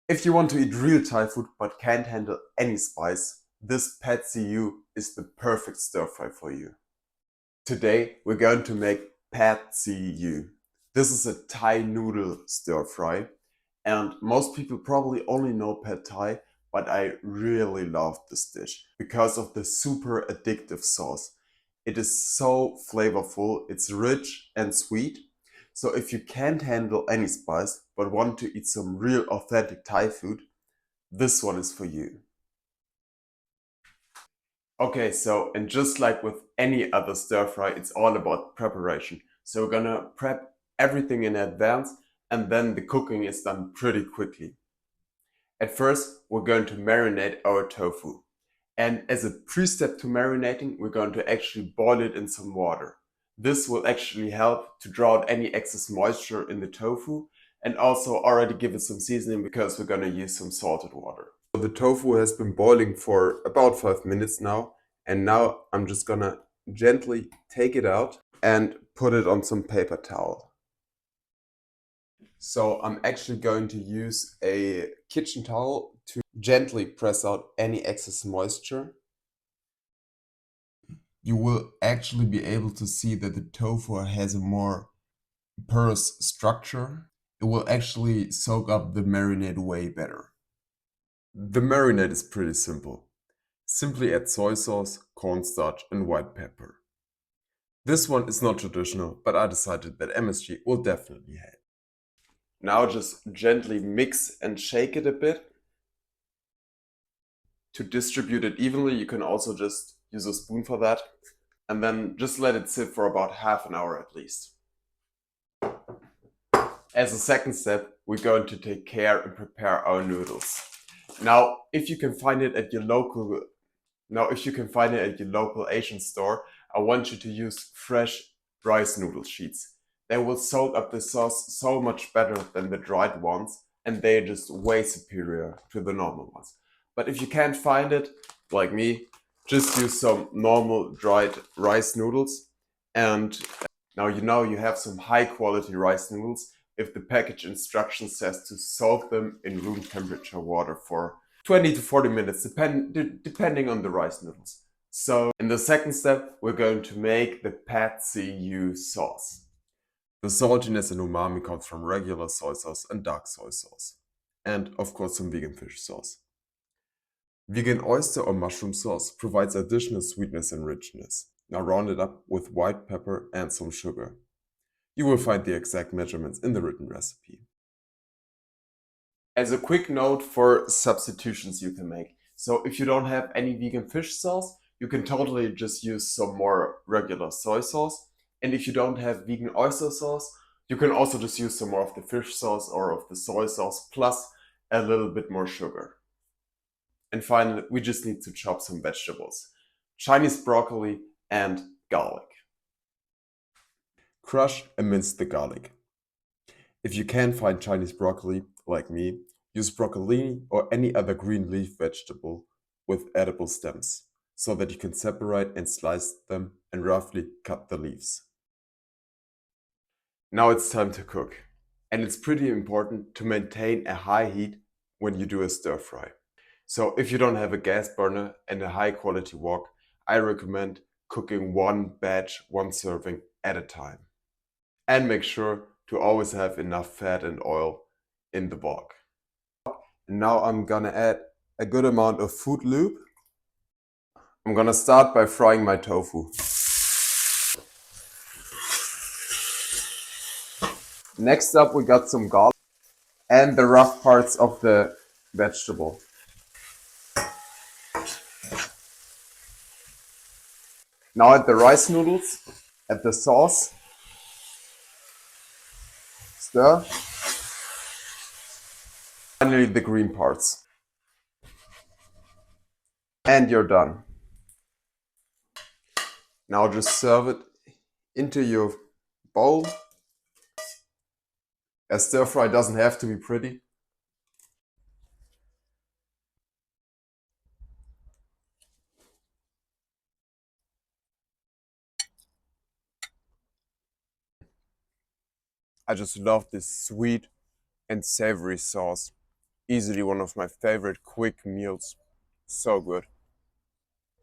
If you want to eat real Thai food but can't handle any spice, this pad see ew is the perfect stir fry for you. Today we're going to make pad see ew. This is a Thai noodle stir fry, and most people probably only know pad Thai, but I really love this dish because of the super addictive sauce. It is so flavorful, it's rich and sweet. So if you can't handle any spice but want to eat some real authentic Thai food, this one is for you. Okay, so and just like with any other stir fry, it's all about preparation. So we're gonna prep everything in advance and then the cooking is done pretty quickly. At first, we're going to marinate our tofu. And as a pre-step to marinating, we're going to actually boil it in some water. This will actually help to draw out any excess moisture in the tofu and also already give it some seasoning because we're going to use some salted water. So the tofu has been boiling for about 5 minutes now, and now I'm just gonna gently take it out and put it on some paper towel. So I'm actually going to use a kitchen towel to gently press out any excess moisture. You will actually be able to see that the tofu has a more porous structure. It will actually soak up the marinade way better. The marinade is pretty simple. Simply add soy sauce, cornstarch, and white pepper. This one is not traditional, but I decided that MSG will definitely help. Now just gently mix and shake it a bit. To distribute it evenly, you can also just use a spoon for that. And then just let it sit for about half an hour at least. As a second step, we're going to take care and prepare our noodles. Now, if you can find it at your local Asian store, I want you to use fresh rice noodle sheets. They will soak up the sauce so much better than the dried ones, and they're just way superior to the normal ones. But if you can't find it, like me, just use some normal dried rice noodles. And now you know you have some high quality rice noodles if the package instruction says to soak them in room temperature water for 20 to 40 minutes, depending on the rice noodles. So in the second step, we're going to make the pad see ew sauce. The saltiness and umami comes from regular soy sauce and dark soy sauce. And of course some vegan fish sauce. Vegan oyster or mushroom sauce provides additional sweetness and richness. Now round it up with white pepper and some sugar. You will find the exact measurements in the written recipe. As a quick note for substitutions you can make. So if you don't have any vegan fish sauce, you can totally just use some more regular soy sauce. And if you don't have vegan oyster sauce, you can also just use some more of the fish sauce or of the soy sauce plus a little bit more sugar. And finally, we just need to chop some vegetables. Chinese broccoli and garlic. Crush and mince the garlic. If you can't find Chinese broccoli, like me, use broccolini or any other green leaf vegetable with edible stems, so that you can separate and slice them and roughly cut the leaves. Now it's time to cook. And it's pretty important to maintain a high heat when you do a stir fry. So if you don't have a gas burner and a high quality wok, I recommend cooking one batch, one serving at a time. And make sure to always have enough fat and oil in the wok. Now I'm gonna add a good amount of food lube. I'm gonna start by frying my tofu. Next up we got some garlic and the rough parts of the vegetable. Now add the rice noodles, add the sauce, stir. Finally the green parts. And you're done. Now just serve it into your bowl. A stir fry doesn't have to be pretty. I just love this sweet and savory sauce. Easily one of my favorite quick meals. So good.